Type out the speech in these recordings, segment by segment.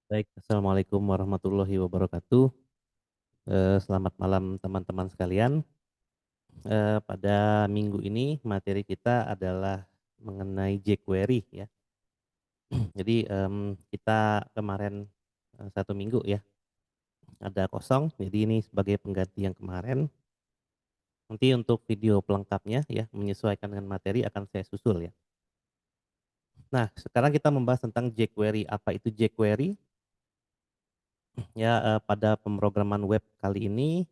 Baik, assalamualaikum warahmatullahi wabarakatuh. Selamat malam teman-teman sekalian. Pada minggu ini materi kita adalah mengenai jQuery ya. Jadi kita kemarin 1 minggu ya ada kosong. Jadi ini sebagai pengganti yang kemarin. Nanti untuk video pelengkapnya ya menyesuaikan dengan materi akan saya susul ya. Nah sekarang kita membahas tentang jQuery. Apa itu jQuery? Ya pada pemrograman web kali ini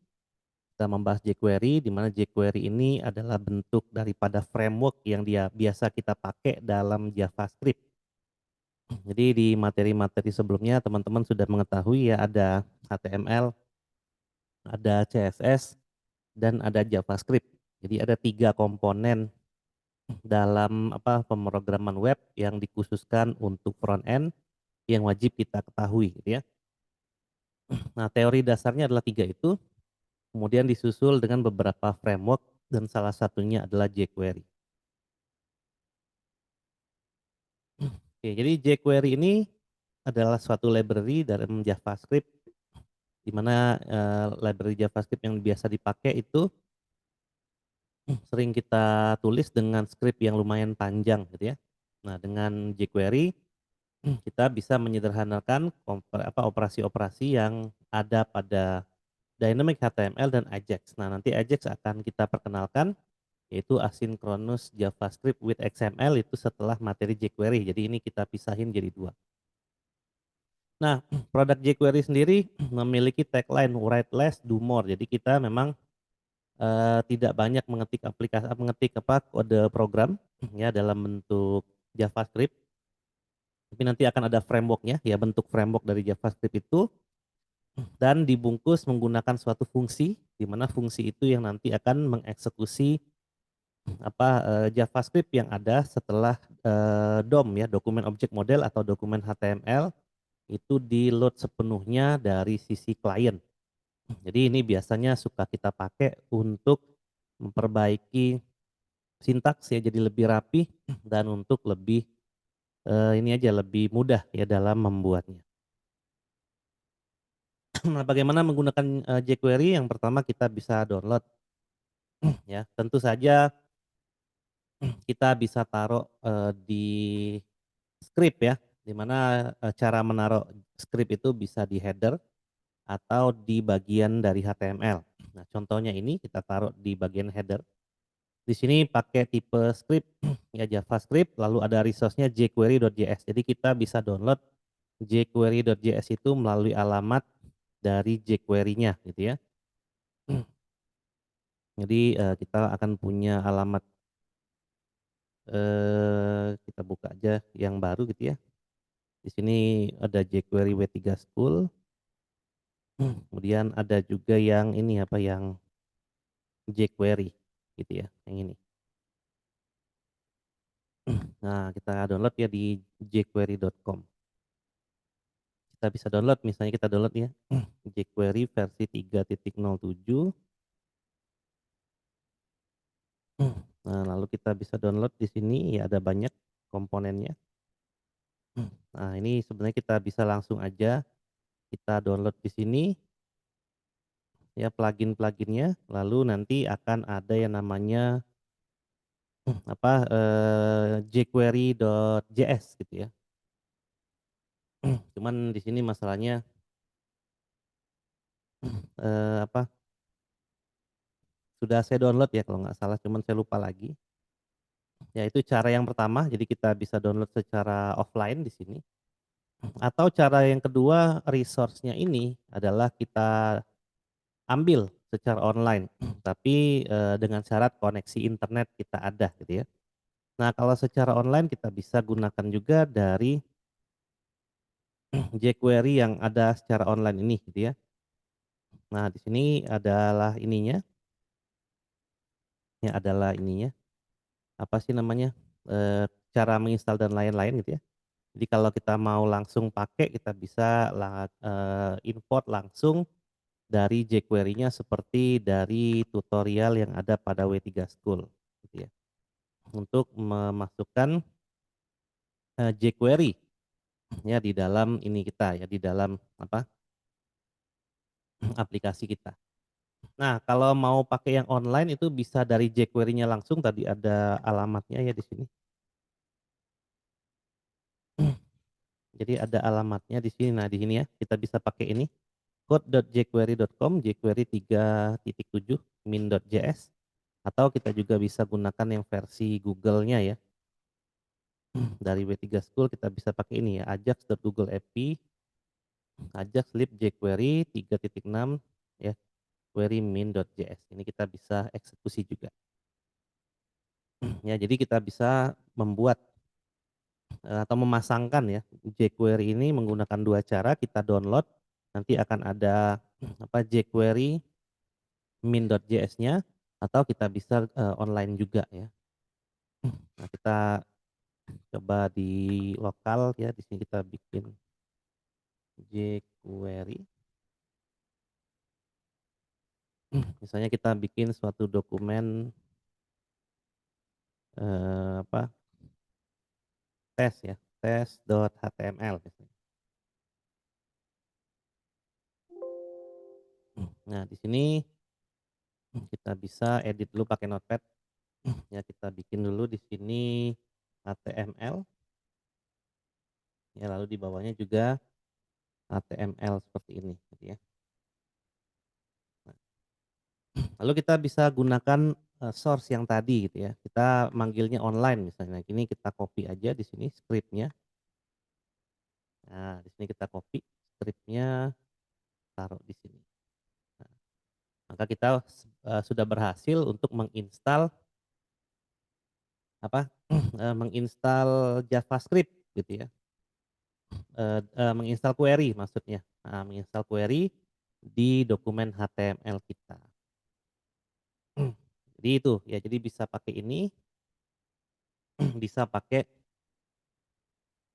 kita membahas jQuery, di mana jQuery ini adalah bentuk daripada framework yang dia biasa kita pakai dalam JavaScript. Jadi di materi-materi sebelumnya teman-teman sudah mengetahui ya ada HTML, ada CSS, dan ada JavaScript. Jadi ada 3 komponen dalam pemrograman web yang dikhususkan untuk front end yang wajib kita ketahui gitu ya. Nah, teori dasarnya adalah 3 itu, kemudian disusul dengan beberapa framework dan salah satunya adalah jQuery. Oke, jadi jQuery ini adalah suatu library dalam JavaScript, di mana library JavaScript yang biasa dipakai itu sering kita tulis dengan script yang lumayan panjang gitu ya. Nah, dengan jQuery kita bisa menyederhanakan operasi-operasi yang ada pada Dynamic HTML dan Ajax. Nah, nanti Ajax akan kita perkenalkan, yaitu asynchronous JavaScript with XML itu setelah materi jQuery. Jadi ini kita pisahin jadi 2. Nah, produk jQuery sendiri memiliki tagline "Write less, do more". Jadi kita memang tidak banyak mengetik kode program ya dalam bentuk JavaScript, tapi nanti akan ada framework-nya ya, bentuk framework dari JavaScript itu dan dibungkus menggunakan suatu fungsi, di mana fungsi itu yang nanti akan mengeksekusi JavaScript yang ada setelah DOM ya, dokumen object model atau dokumen HTML itu di-load sepenuhnya dari sisi klien. Jadi ini biasanya suka kita pakai untuk memperbaiki sintaks ya, jadi lebih rapi dan untuk lebih ini aja lebih mudah ya dalam membuatnya. Nah, bagaimana menggunakan jQuery? Yang pertama kita bisa download ya. Tentu saja kita bisa taruh di script ya, di mana cara menaruh script itu bisa di header atau di bagian dari HTML. Nah, contohnya ini kita taruh di bagian header. Di sini pakai tipe script ya JavaScript, lalu ada resource-nya jQuery.js. Jadi kita bisa download jQuery.js itu melalui alamat dari jQuery-nya gitu ya. Jadi kita akan punya alamat, kita buka aja yang baru gitu ya. Di sini ada jQuery W3 School, kemudian ada juga yang ini yang jQuery gitu ya, yang ini. Nah, kita download ya di jQuery.com. Kita bisa download, misalnya kita download ya jQuery versi 3.07. Nah, lalu kita bisa download di sini ya, ada banyak komponennya. Nah, ini sebenarnya kita bisa langsung aja kita download di sini ya plugin-pluginnya, lalu nanti akan ada yang namanya jQuery.js gitu ya. Cuman di sini masalahnya eee, apa, sudah saya download ya kalau nggak salah, cuman saya lupa lagi. Ya itu cara yang pertama, jadi kita bisa download secara offline di sini. Atau cara yang kedua, resource-nya ini adalah kita ambil secara online, tapi dengan syarat koneksi internet kita ada gitu ya. Nah, kalau secara online kita bisa gunakan juga dari jQuery yang ada secara online ini gitu ya. Nah, di sini adalah ininya, ya adalah ininya, apa sih namanya, cara menginstal dan lain-lain gitu ya. Jadi kalau kita mau langsung pakai kita bisa import langsung dari jQuery-nya seperti dari tutorial yang ada pada W3 School gitu ya. Untuk memasukkan jQuery ya di dalam ini kita ya, di dalam apa, aplikasi kita. Nah, kalau mau pakai yang online itu bisa dari jQuery-nya langsung, tadi ada alamatnya ya di sini. Jadi ada alamatnya di sini. Nah, di sini ya, kita bisa pakai ini code.jquery.com, jQuery 3.7 min.js, atau kita juga bisa gunakan yang versi Google-nya ya. Dari W3 School kita bisa pakai ini ya, ajax.google.ap, ajax lib jQuery 3.6 ya, query min.js. Ini kita bisa eksekusi juga. Ya, jadi kita bisa membuat atau memasangkan ya jQuery ini menggunakan dua cara. Kita download, nanti akan ada apa, jQuery min.js-nya, atau kita bisa online juga ya. Nah, kita coba di lokal ya, di sini kita bikin jQuery. Misalnya kita bikin suatu dokumen apa, tes ya, tes.html misalnya. Nah, di sini kita bisa edit dulu pakai Notepad. Ya, kita bikin dulu di sini HTML. Ya, lalu di bawahnya juga HTML seperti ini, gitu ya. Lalu kita bisa gunakan source yang tadi gitu ya. Kita manggilnya online misalnya. Ini kita copy aja di sini scriptnya. Nah, di sini kita copy scriptnya, taruh di sini. Nah, maka kita sudah berhasil untuk menginstal apa? Menginstal JavaScript gitu ya. Menginstal query maksudnya. Nah, menginstal query di dokumen HTML kita. Jadi itu ya, jadi bisa pakai ini, bisa pakai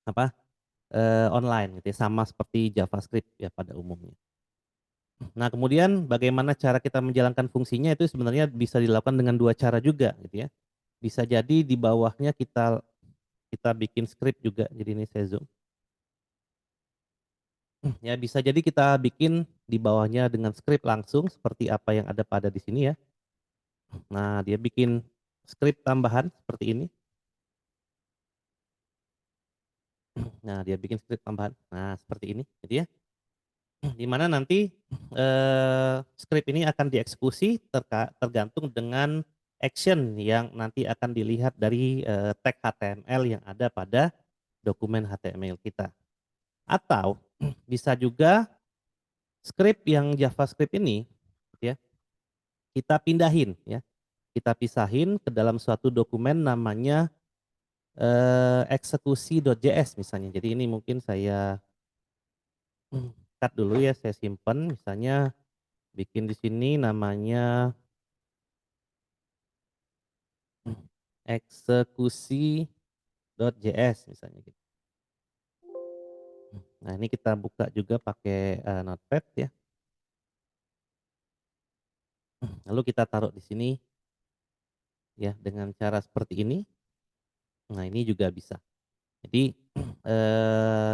apa, online gitu ya, sama seperti JavaScript ya pada umumnya. Nah, kemudian bagaimana cara kita menjalankan fungsinya itu sebenarnya bisa dilakukan dengan dua cara juga gitu ya. Bisa jadi di bawahnya kita kita bikin script juga. Jadi ini saya zoom. Ya, bisa jadi kita bikin di bawahnya dengan script langsung seperti apa yang ada pada di sini ya. Nah, dia bikin script tambahan seperti ini. Nah, dia bikin script tambahan. Nah, seperti ini. Jadi ya, di mana nanti script ini akan dieksekusi tergantung dengan action yang nanti akan dilihat dari tag HTML yang ada pada dokumen HTML kita. Atau bisa juga script yang JavaScript ini ya, kita pindahin ya. Kita pisahin ke dalam suatu dokumen namanya eksekusi.js misalnya. Jadi ini mungkin saya cut dulu ya, saya simpan misalnya bikin di sini namanya eksekusi.js misalnya gitu. Nah, ini kita buka juga pakai Notepad ya. Lalu kita taruh di sini ya dengan cara seperti ini. Nah, ini juga bisa. Jadi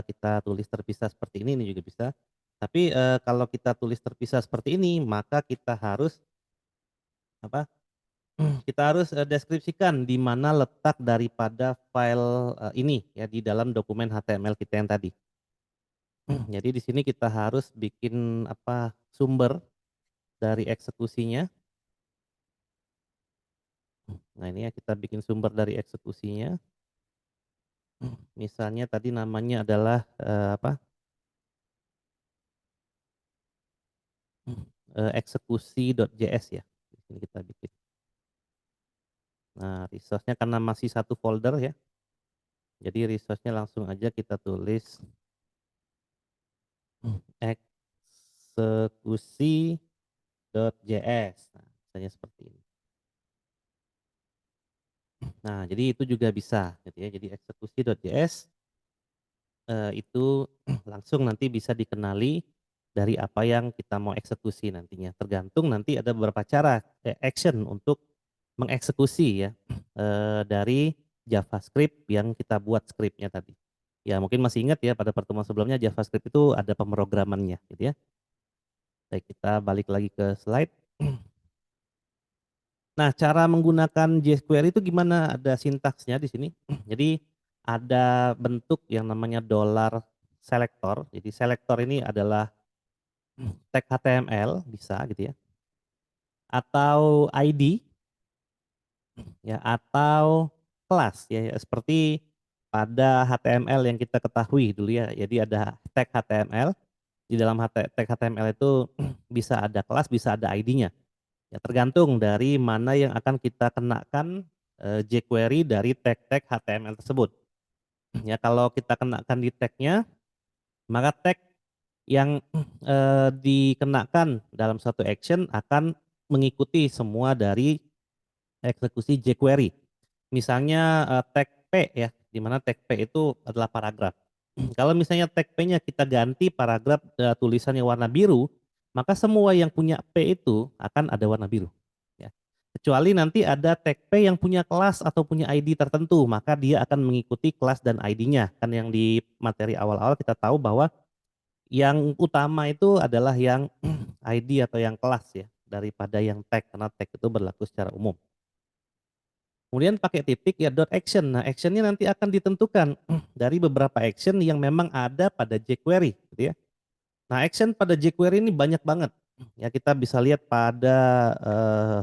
kita tulis terpisah seperti ini juga bisa. Tapi kalau kita tulis terpisah seperti ini, maka kita harus apa? Kita harus deskripsikan di mana letak daripada file ini ya di dalam dokumen HTML kita yang tadi. Jadi di sini kita harus bikin apa, sumber dari eksekusinya. Nah, ini ya kita bikin sumber dari eksekusinya. Misalnya tadi namanya adalah apa? Eksekusi.js ya. Di sini kita bikin. Nah, resource-nya karena masih satu folder ya. Jadi resource-nya langsung aja kita tulis eksekusi.js. Nah, misalnya seperti ini. Nah, jadi itu juga bisa gitu ya. Jadi eksekusi.js itu langsung nanti bisa dikenali dari apa yang kita mau eksekusi nantinya. Tergantung nanti ada beberapa cara action untuk mengeksekusi ya dari JavaScript yang kita buat scriptnya tadi. Ya mungkin masih ingat ya pada pertemuan sebelumnya JavaScript itu ada pemrogramannya gitu ya. Baik, kita balik lagi ke slide. Nah, cara menggunakan jQuery itu gimana? Ada sintaksnya di sini. Jadi ada bentuk yang namanya dollar selector. Jadi selector ini adalah tag HTML bisa gitu ya. Atau ID ya atau kelas ya, ya seperti pada HTML yang kita ketahui dulu ya. Jadi ada tag HTML, di dalam tag HTML itu bisa ada kelas, bisa ada ID-nya. Ya tergantung dari mana yang akan kita kenakan jQuery dari tag-tag HTML tersebut. Ya kalau kita kenakan di tag-nya, maka tag yang dikenakan dalam satu action akan mengikuti semua dari eksekusi jQuery. Misalnya tag P ya, di mana tag P itu adalah paragraf. Kalau misalnya tag P-nya kita ganti paragraf tulisannya warna biru, maka semua yang punya P itu akan ada warna biru. Ya. Kecuali nanti ada tag P yang punya kelas atau punya ID tertentu, maka dia akan mengikuti kelas dan ID-nya. Kan yang di materi awal-awal kita tahu bahwa yang utama itu adalah yang ID atau yang kelas ya, daripada yang tag, karena tag itu berlaku secara umum. Kemudian pakai titik ya dot action. Nah, actionnya nanti akan ditentukan dari beberapa action yang memang ada pada jQuery, gitu ya. Nah, action pada jQuery ini banyak banget. Ya, kita bisa lihat pada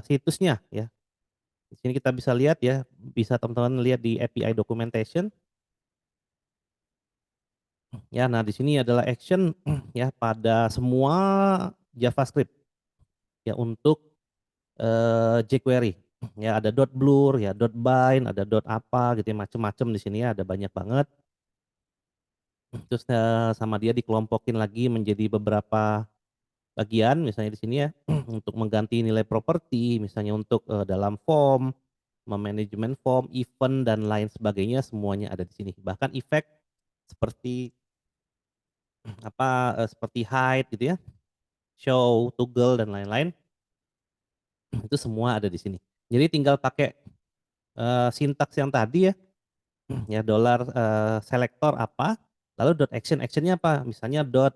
situsnya ya. Di sini kita bisa lihat ya, bisa teman-teman lihat di API documentation. Ya, nah di sini adalah action ya pada semua JavaScript ya untuk jQuery. Ya ada dot blur, ya dot bind, ada dot apa gitu ya, macam-macam di sini ya, ada banyak banget. Terus sama dia dikelompokin lagi menjadi beberapa bagian, misalnya di sini ya, untuk mengganti nilai properti, misalnya untuk dalam form, memanajemen form, event dan lain sebagainya semuanya ada di sini. Bahkan effect seperti seperti hide gitu ya, show, toggle dan lain-lain itu semua ada di sini. Jadi tinggal pakai sintaks yang tadi ya, ya dollar selector apa, lalu dot action actionnya apa, misalnya dot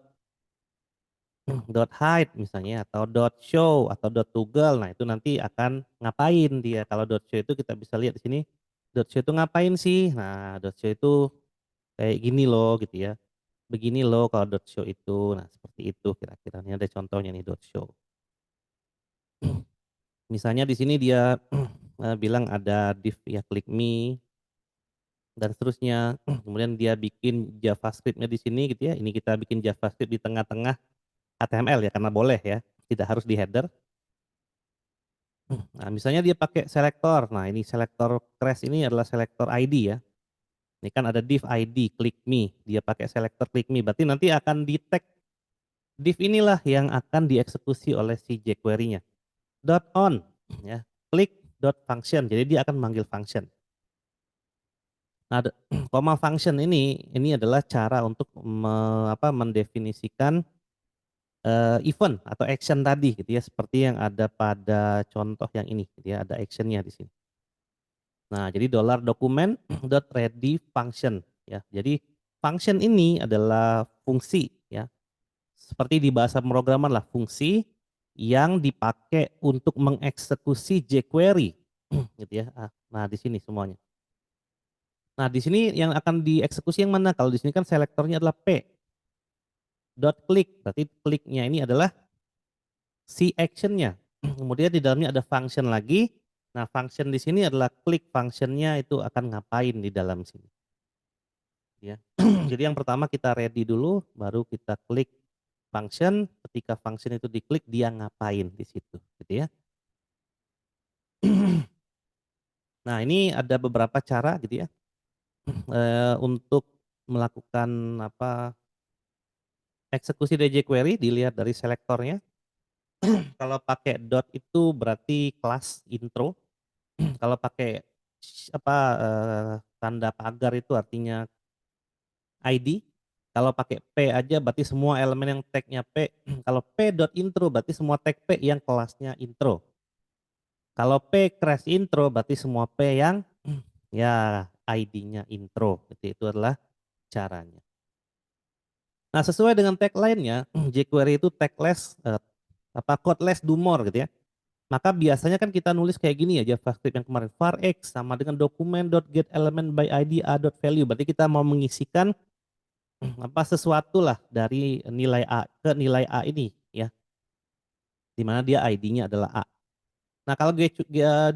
hide misalnya atau dot show atau dot toggle. Nah, itu nanti akan ngapain dia. Kalau dot show itu kita bisa lihat di sini. Dot show itu ngapain sih? Nah, dot show itu kayak gini loh gitu ya. Begini loh kalau dot show itu. Nah, seperti itu kira-kira. Ini ada contohnya nih dot show. Misalnya di sini dia bilang ada div ya click me dan seterusnya. Kemudian dia bikin JavaScript-nya di sini gitu ya. Ini kita bikin JavaScript di tengah-tengah HTML ya karena boleh ya. Tidak harus di header. Nah, misalnya dia pakai selektor. Nah, ini selektor crash ini adalah selektor ID ya. Ini kan ada div ID click me. Dia pakai selektor click me. Berarti nanti akan di tag div inilah yang akan dieksekusi oleh si jQuery-nya. Dot on ya. Click dot function. Jadi dia akan manggil function. Nah, comma function ini adalah cara untuk mendefinisikan event atau action tadi gitu ya, seperti yang ada pada contoh yang ini gitu ya, ada actionnya di sini. Nah, jadi dollar dokumen dot ready function ya. Jadi function ini adalah fungsi ya. Seperti di bahasa pemrograman lah, fungsi yang dipakai untuk mengeksekusi jQuery gitu ya. Nah, di sini semuanya. Nah, di sini yang akan dieksekusi yang mana? Kalau di sini kan selektornya adalah P dot click, berarti kliknya ini adalah si actionnya. Kemudian di dalamnya ada function lagi. Nah, function di sini adalah klik functionnya itu akan ngapain di dalam sini. Ya. Jadi yang pertama kita ready dulu, baru kita klik function. Ketika function itu diklik, dia ngapain di situ, gitu ya. Nah, ini ada beberapa cara gitu ya untuk melakukan eksekusi dari jQuery. Dilihat dari selektornya. Kalau pakai dot itu berarti kelas intro. Kalau pakai tanda pagar itu artinya ID. Kalau pakai P aja berarti semua elemen yang tagnya P. Kalau P dot intro berarti semua tag P yang kelasnya intro. Kalau P crash intro berarti semua P yang ya ID-nya intro. Jadi itu adalah caranya. Nah, sesuai dengan tagline-nya, jQuery itu tagless, codeless do more gitu ya. Maka biasanya kan kita nulis kayak gini ya JavaScript yang kemarin, var x sama dengan document.getElementById.a.value. Berarti kita mau mengisikan sesuatu lah dari nilai A ke nilai A ini ya, di mana dia ID-nya adalah A. Nah, kalau di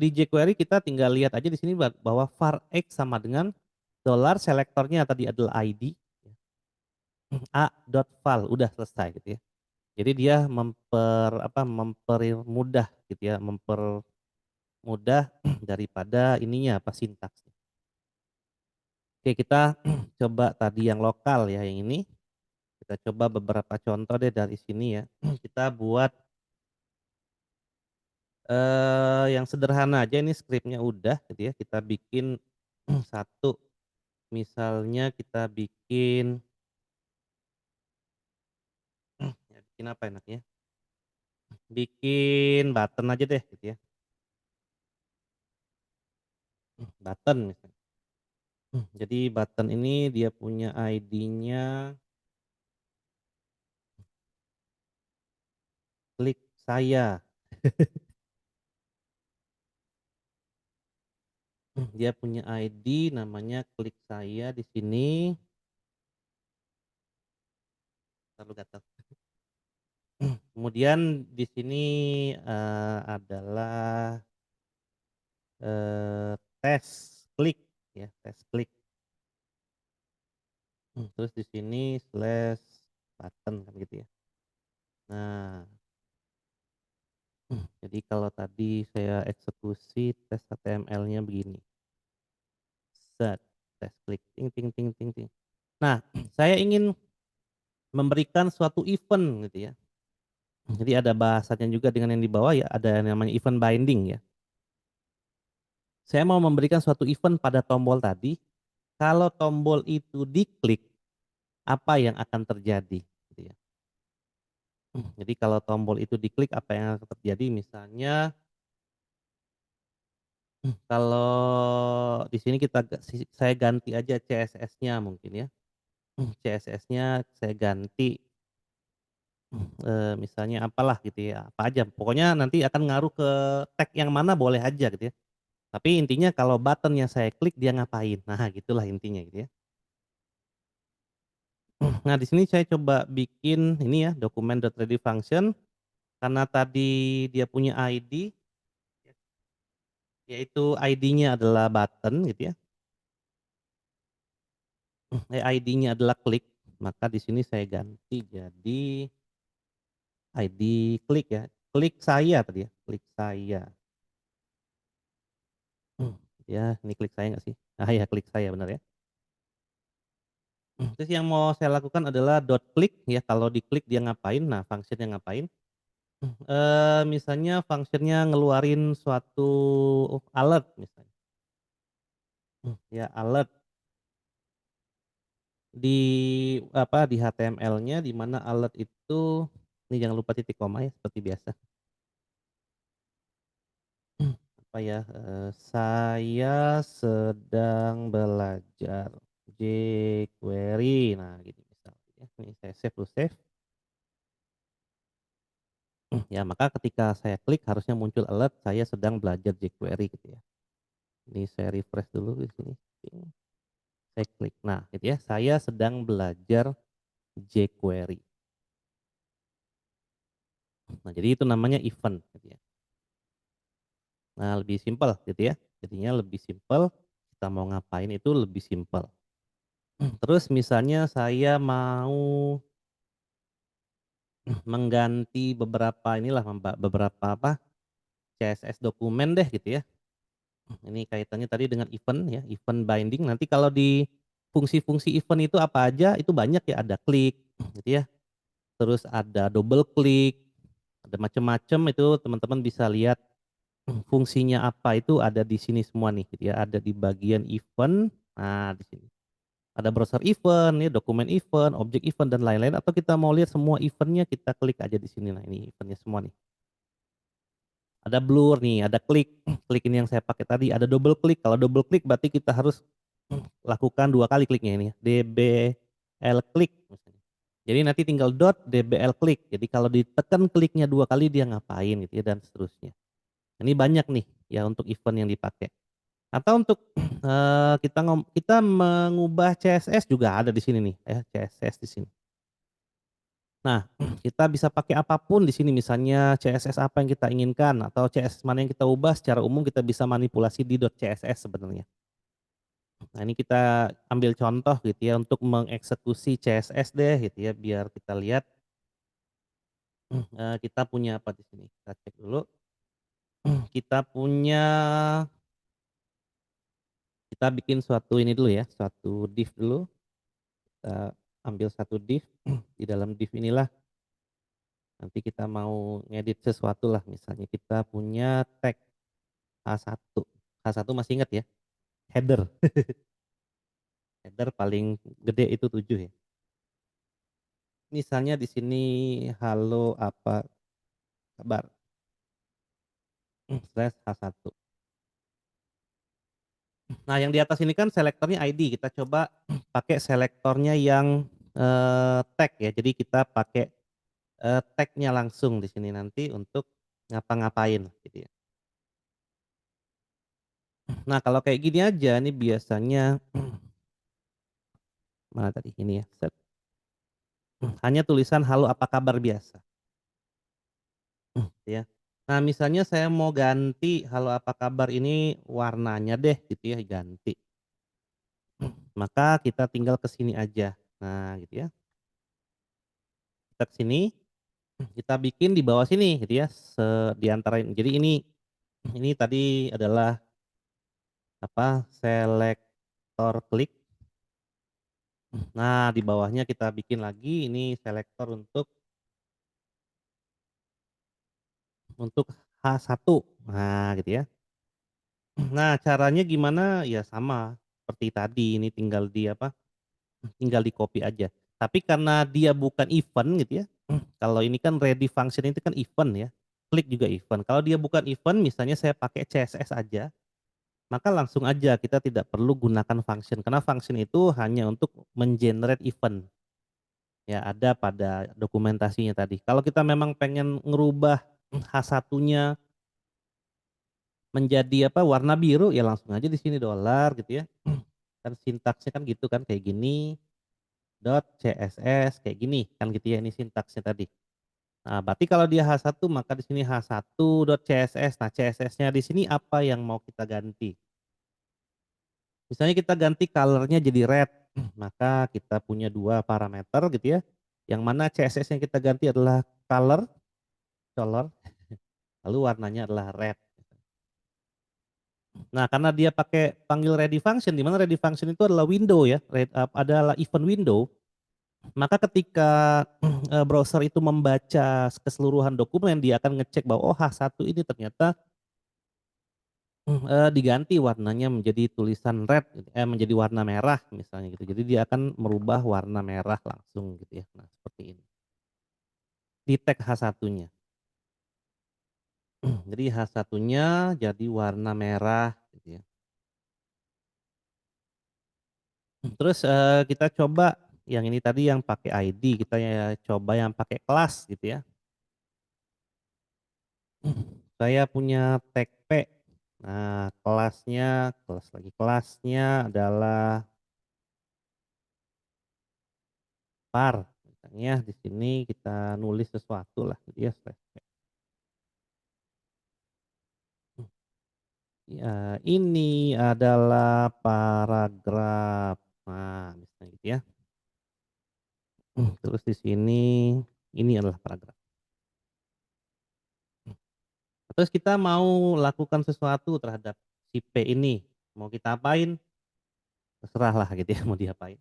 jQuery kita tinggal lihat aja di sini bahwa var x sama dengan dollar selektornya tadi adalah ID a.val, udah selesai gitu ya. Jadi dia mempermudah gitu ya, mempermudah daripada ininya sintaksnya. Oke, kita coba tadi yang lokal ya, yang ini. Kita coba beberapa contoh deh dari sini ya. Kita buat yang sederhana aja, ini skripnya udah gitu ya. Kita bikin satu, misalnya kita bikin ya bikin apa enaknya? Bikin button aja deh gitu ya. Button misalnya. Jadi button ini dia punya ID-nya klik saya. Dia punya ID namanya klik saya di sini. Terlalu gatal. Kemudian di sini adalah tes klik ya, tes klik. Terus di sini slash button kan gitu ya. Nah, jadi kalau tadi saya eksekusi tes HTML-nya begini. Set, tes klik, ting ting ting ting ting. Nah, saya ingin memberikan suatu event gitu ya. Jadi ada bahasanya juga dengan yang di bawah ya, ada yang namanya event binding ya. Saya mau memberikan suatu event pada tombol tadi, kalau tombol itu diklik, apa yang akan terjadi gitu ya. Jadi kalau tombol itu diklik, apa yang akan terjadi, misalnya kalau di sini saya ganti aja CSS-nya mungkin ya. CSS-nya saya ganti, misalnya apalah gitu ya, apa aja, pokoknya nanti akan ngaruh ke tag yang mana boleh aja gitu ya. Tapi intinya kalau button-nya saya klik dia ngapain, nah gitulah intinya gitu ya. Nah, di sini saya coba bikin ini ya, document.readyFunction, karena tadi dia punya ID, yaitu ID-nya adalah button gitu ya, ID-nya adalah klik, maka di sini saya ganti jadi ID klik ya, klik saya tadi ya, klik saya. Ya, ini klik saya nggak sih? Ah ya, klik saya benar ya. Terus yang mau saya lakukan adalah dot click ya, kalau diklik dia ngapain, nah function-nya ngapain. Misalnya function-nya ngeluarin suatu alert misalnya, ya alert di di HTML-nya, di mana alert itu ini jangan lupa titik koma ya seperti biasa. Apa ya, saya sedang belajar jQuery, nah gitu misalnya ya. Ini saya save dulu, save. Ya, maka ketika saya klik harusnya muncul alert saya sedang belajar jQuery gitu ya. Ini saya refresh dulu di sini. Saya klik. Nah, gitu ya, saya sedang belajar jQuery. Nah, jadi itu namanya event gitu ya. Nah, lebih simpel gitu ya. Jadinya lebih simpel, kita mau ngapain itu lebih simpel. Terus misalnya saya mau mengganti beberapa inilah, beberapa CSS dokumen deh gitu ya. Ini kaitannya tadi dengan event ya, event binding. Nanti kalau di fungsi-fungsi event itu apa aja, itu banyak ya, ada klik gitu ya. Terus ada double klik, ada macam-macam, itu teman-teman bisa lihat fungsinya apa itu ada di sini semua nih gitu ya, ada di bagian event. Nah, di sini. Ada browser event ya, dokumen event, objek event dan lain-lain, atau kita mau lihat semua eventnya kita klik aja di sini. Nah, ini eventnya semua nih. Ada blur nih, ada klik. Klik ini yang saya pakai tadi, ada double klik. Kalau double klik berarti kita harus lakukan 2 kali kliknya ini ya, DBL klik misalnya. Jadi nanti tinggal dot DBL klik. Jadi kalau ditekan kliknya 2 kali dia ngapain gitu ya dan seterusnya. Ini banyak nih ya untuk event yang dipakai. Atau untuk, kita mengubah CSS juga ada di sini nih ya, CSS di sini. Nah, kita bisa pakai apapun di sini misalnya CSS apa yang kita inginkan atau CSS mana yang kita ubah secara umum kita bisa manipulasi di .css sebenarnya. Nah, ini kita ambil contoh gitu ya untuk mengeksekusi CSS deh gitu ya biar kita lihat, kita punya apa di sini, kita cek dulu. Kita punya kita bikin suatu ini dulu ya, suatu div dulu, kita ambil satu div, di dalam div inilah nanti kita mau ngedit sesuatu lah, misalnya kita punya tag H1. H1 masih ingat ya? Header. Header paling gede itu 7 ya. Misalnya di sini halo apa kabar, slash H1. Nah, yang di atas ini kan selektornya ID, kita coba pakai selektornya yang, tag ya. Jadi kita pakai, tag-nya langsung di sini nanti untuk ngapa-ngapain gitu ya. Nah, kalau kayak gini aja nih biasanya mana tadi, ini ya, set, hanya tulisan halo apa kabar biasa, ya. Nah, misalnya saya mau ganti halo apa kabar ini warnanya deh gitu ya, ganti. Maka kita tinggal ke sini aja. Nah, gitu ya. Kita ke sini, kita bikin di bawah sini gitu ya, di antara ini. Jadi ini tadi adalah apa, selektor klik. Nah, di bawahnya kita bikin lagi ini selektor untuk H1. Nah, gitu ya. Nah, caranya gimana? Ya sama seperti tadi, ini tinggal di apa, tinggal di-copy aja. Tapi karena dia bukan event gitu ya, kalau ini kan ready function itu kan event ya, klik juga event. Kalau dia bukan event misalnya saya pakai CSS aja, maka langsung aja kita tidak perlu gunakan function, karena function itu hanya untuk men-generate event. Ya ada pada dokumentasinya tadi. Kalau kita memang pengen ngerubah H1-nya menjadi apa, warna biru ya langsung aja di sini dollar gitu ya. Kan sintaksnya kan gitu kan kayak gini, dot CSS kayak gini kan gitu ya, ini sintaksnya tadi. Nah, berarti kalau dia H1 maka di sini H1 dot CSS. Nah, CSS-nya di sini apa yang mau kita ganti? Misalnya kita ganti color-nya jadi red, maka kita punya 2 parameter gitu ya. Yang mana CSS yang kita ganti adalah color, lalu warnanya adalah red. Nah, karena dia pakai panggil ready function, di mana ready function itu adalah window ya, adalah event window. Maka ketika, browser itu membaca keseluruhan dokumen, dia akan ngecek bahwa, oh H1 ini ternyata, diganti warnanya menjadi tulisan red gitu, menjadi warna merah misalnya gitu. Jadi dia akan merubah warna merah langsung gitu ya. Nah, seperti ini. Di tag H1-nya. Jadi H1-nya jadi warna merah gitu ya. Terus, kita coba yang ini tadi yang pakai ID, kita ya coba yang pakai kelas gitu ya. Saya punya tag P. Nah, kelasnya adalah var. Misalnya di sini kita nulis sesuatu lah gitu ya, slash P. Ya, ini adalah paragraf. Nah, misalnya gitu ya. Terus di sini, ini adalah paragraf. Terus kita mau lakukan sesuatu terhadap si P ini, mau kita apain, terserah lah gitu ya mau diapain.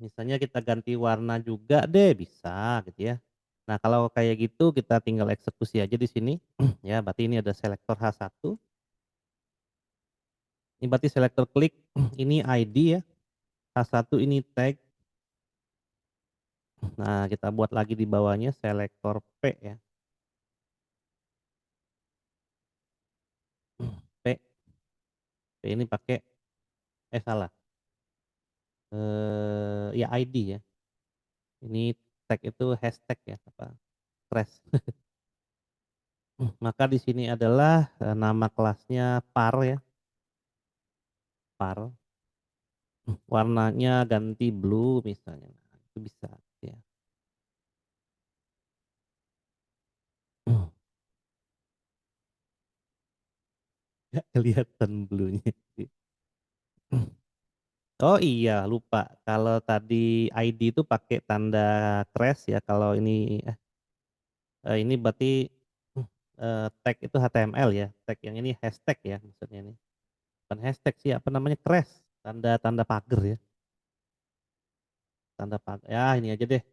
Misalnya kita ganti warna juga deh bisa gitu ya. Nah, kalau kayak gitu kita tinggal eksekusi aja di sini, ya berarti ini ada selektor H1, ini berarti selektor klik, ini ID ya, H1 ini tag. Nah, kita buat lagi di bawahnya selektor P ya, P, P ini pakai, salah. ya ID ya. Ini tag itu hashtag ya, apa, trash. Maka di sini adalah, nama kelasnya par ya, par. Warnanya ganti blue misalnya, nah itu bisa ya. Nggak kelihatan blue-nya sih. Oh iya lupa, kalau tadi ID itu pakai tanda crash ya, kalau ini ini berarti, tag itu HTML ya, tag yang ini hashtag ya maksudnya ini. Bukan hashtag sih, apa namanya, crash, tanda tanda pagar ya, tanda pagar ya ini aja deh,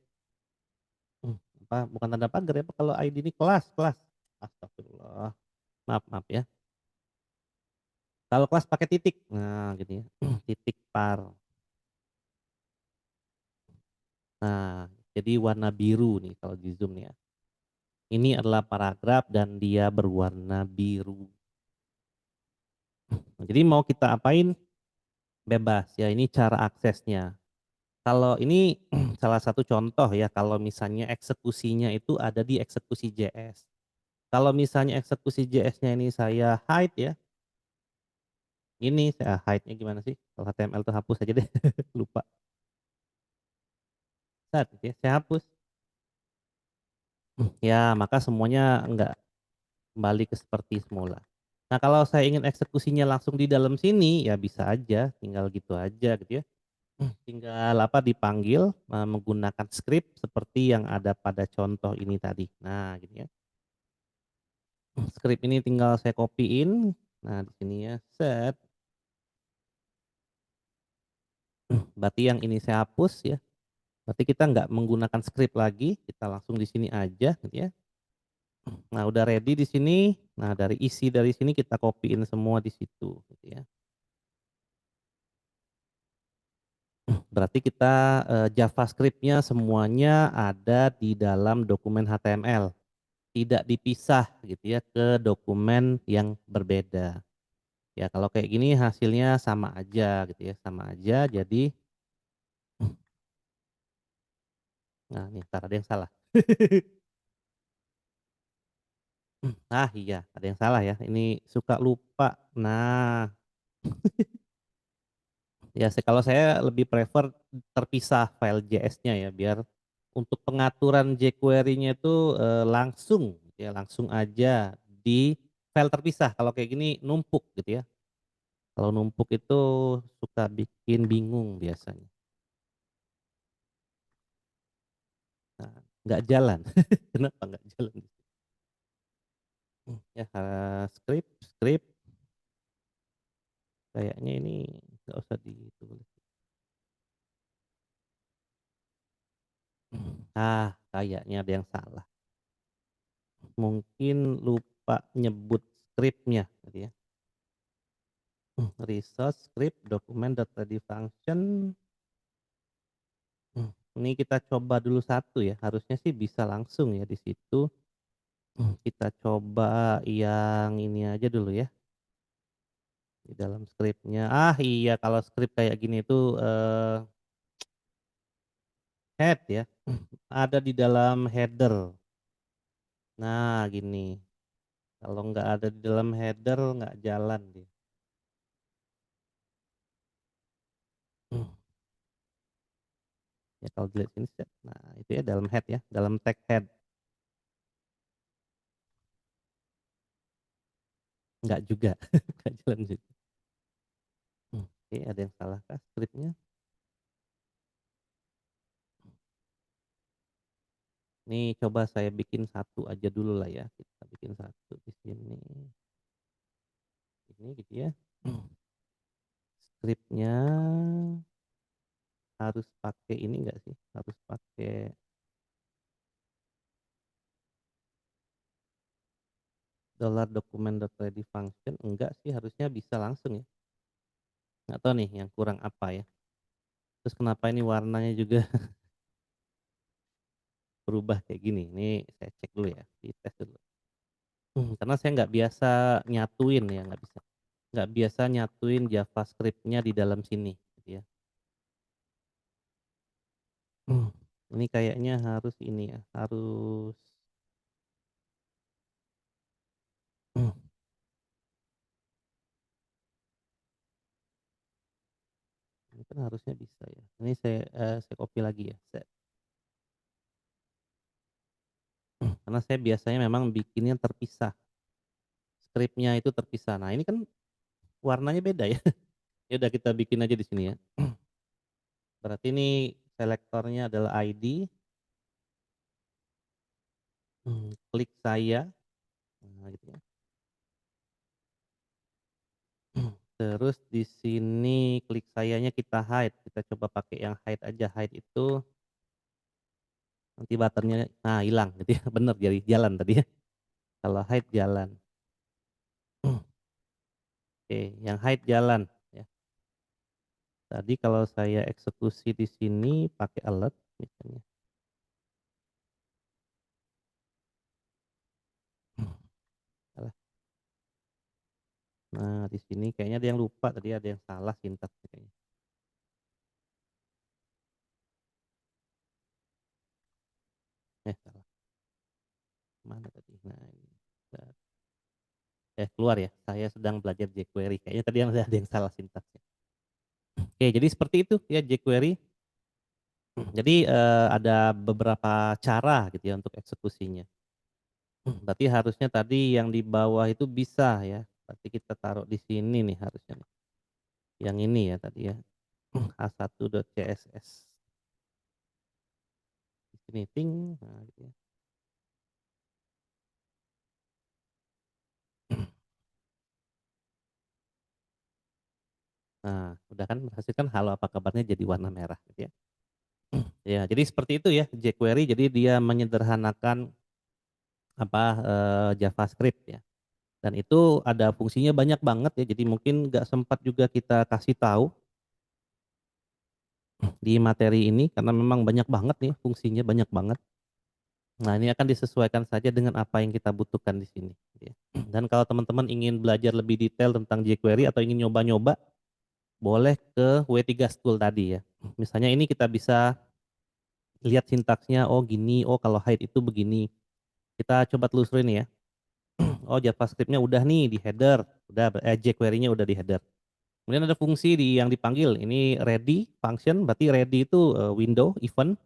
apa, bukan tanda pagar ya, kalau ID ini kelas kelas. Astagfirullah, maaf maaf ya. Kalau kelas pakai titik, nah gitu ya, titik par. Nah, jadi warna biru nih kalau di Zoom nih ya. Ini adalah paragraf dan dia berwarna biru. Nah, jadi mau kita apain bebas ya, ini cara aksesnya. Kalau ini salah satu contoh ya, kalau misalnya eksekusinya itu ada di eksekusi JS. Kalau misalnya eksekusi JS-nya ini saya hide ya, ini saya hide-nya gimana sih? Kalau HTML tuh hapus aja deh, lupa. Set, gitu ya, saya hapus. Ya, maka semuanya enggak kembali ke seperti semula. Nah, kalau saya ingin eksekusinya langsung di dalam sini, ya bisa aja, tinggal gitu aja gitu ya. Tinggal apa, dipanggil menggunakan script seperti yang ada pada contoh ini tadi. Nah, gitu ya. Script ini tinggal saya copy-in. Nah, di sini ya, set. Berarti yang ini saya hapus ya. Berarti kita nggak menggunakan script lagi, kita langsung di sini aja gitu ya. Nah, udah ready di sini. Nah, dari isi dari sini kita copy-in semua di situ gitu ya. Berarti kita, JavaScript-nya semuanya ada di dalam dokumen HTML, tidak dipisah gitu ya ke dokumen yang berbeda. Ya kalau kayak gini hasilnya sama aja gitu ya, sama aja jadi nah nih entar ada yang salah. Ah iya ada yang salah ya, ini suka lupa. Nah, ya kalau saya lebih prefer terpisah file JS-nya ya, biar untuk pengaturan jQuery-nya itu, langsung ya, langsung aja di file terpisah. Kalau kayak gini numpuk gitu ya. Kalau numpuk itu suka bikin bingung biasanya. Nah, nggak jalan. Kenapa nggak jalan? Ya, script script kayaknya ini nggak usah ditulis. Ah, kayaknya ada yang salah. Mungkin lupa nyebut scriptnya gitu ya. Resource script document.ready function. Ini kita coba dulu satu ya, harusnya sih bisa langsung ya di situ. Kita coba yang ini aja dulu ya, di dalam scriptnya. Ah iya kalau script kayak gini tuh, head ya, ada di dalam header. Nah gini, kalau nggak ada di dalam header nggak jalan dia. Ya kalau dilihat sini, set. Nah itu ya dalam head ya, dalam tag head. Nggak juga, nggak jalan juga. Oke ada yang salah kah scriptnya? Nih coba saya bikin satu aja dulu lah ya, kita bikin satu di sini. Ini gitu ya. Scriptnya harus pakai ini enggak sih? Harus pakai $document.ready function, enggak sih, harusnya bisa langsung ya. Nggak tahu nih yang kurang apa ya. Terus kenapa ini warnanya juga berubah kayak gini. Ini saya cek dulu ya, dites dulu. Karena saya nggak biasa nyatuin ya, nggak biasa nyatuin JavaScript-nya di dalam sini gitu ya. Ini kayaknya harus ini ya, harus ini kan harusnya bisa ya. Ini saya copy lagi ya, karena saya biasanya memang bikinnya terpisah, skripnya itu terpisah. Nah, ini kan warnanya beda ya. Ya udah kita bikin aja di sini ya. Berarti ini selektornya adalah ID, klik saya, nah gitu ya. Terus di sini klik sayanya kita hide, kita coba pakai yang hide aja, hide itu nanti buttonnya nah hilang gitu ya, bener jadi jalan tadi ya, kalau hide jalan. Oke, yang hide jalan ya. Tadi kalau saya eksekusi di sini pakai alert misalnya. Salah. Nah, di sini kayaknya ada yang lupa tadi, ada yang salah sintaks kayaknya. Salah. Mana tadi? Nah, ini. Keluar ya. Saya sedang belajar jQuery. Kayaknya tadi ada yang salah sintaksnya. Oke, jadi seperti itu ya jQuery. Jadi ada beberapa cara gitu ya untuk eksekusinya. Berarti harusnya tadi yang di bawah itu bisa ya. Berarti kita taruh di sini nih harusnya nih. Yang ini ya tadi ya. h1.css. Di sini ting. Nah, gitu ya. Nah, udah kan menghasilkan halo apa kabarnya jadi warna merah gitu ya. Ya, jadi seperti itu ya jQuery. Jadi dia menyederhanakan apa JavaScript ya. Dan itu ada fungsinya banyak banget ya. Jadi mungkin nggak sempat juga kita kasih tahu di materi ini karena memang banyak banget nih fungsinya banyak banget. Nah, ini akan disesuaikan saja dengan apa yang kita butuhkan di sini. Gitu ya. Dan kalau teman-teman ingin belajar lebih detail tentang jQuery atau ingin nyoba-nyoba, boleh ke W3 School tadi ya. Misalnya ini kita bisa lihat sintaksnya, oh gini, oh kalau hide itu begini. Kita coba telusurin ya. Oh JavaScript-nya udah nih di header, udah jQuery-nya udah di header. Kemudian ada fungsi yang dipanggil, ini ready function, berarti ready itu window event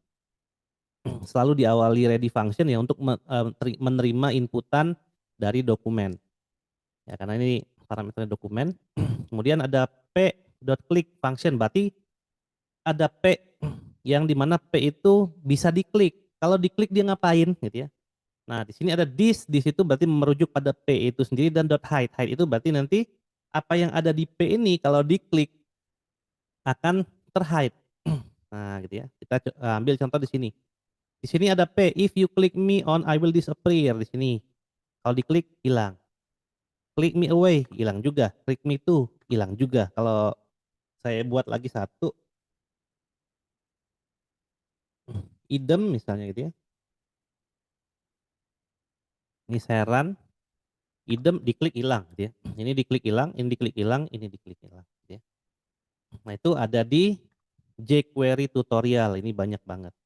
selalu diawali ready function ya untuk menerima inputan dari dokumen. Ya karena ini parameternya dokumen. Kemudian ada p.click function, berarti ada p yang dimana p itu bisa diklik. Kalau diklik dia ngapain gitu ya. Nah, di sini ada this itu berarti merujuk pada p itu sendiri dan .hide. Hide itu berarti nanti apa yang ada di p ini kalau diklik akan terhide. Nah, gitu ya. Kita ambil contoh di sini. Di sini ada P, if you click me on I will disappear di sini. Kalau diklik hilang. Click me away hilang juga. Click me to hilang juga. Kalau saya buat lagi satu idem misalnya gitu ya. Ini saya run, idem diklik hilang gitu ya. Ini diklik hilang, ini diklik hilang, ini diklik hilang gitu ya. Nah, itu ada di jQuery tutorial. Ini banyak banget.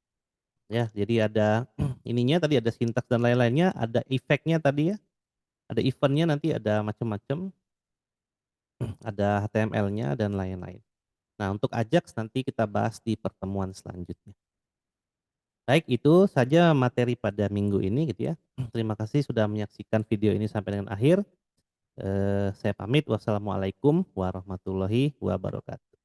Ya, jadi ada ininya tadi ada sintaks dan lain-lainnya, ada efeknya tadi ya. Ada eventnya nanti ada macam-macam, ada HTML-nya dan lain-lain. Nah, untuk Ajax nanti kita bahas di pertemuan selanjutnya. Baik, itu saja materi pada minggu ini gitu ya. Terima kasih sudah menyaksikan video ini sampai dengan akhir. Saya pamit. Wassalamualaikum warahmatullahi wabarakatuh.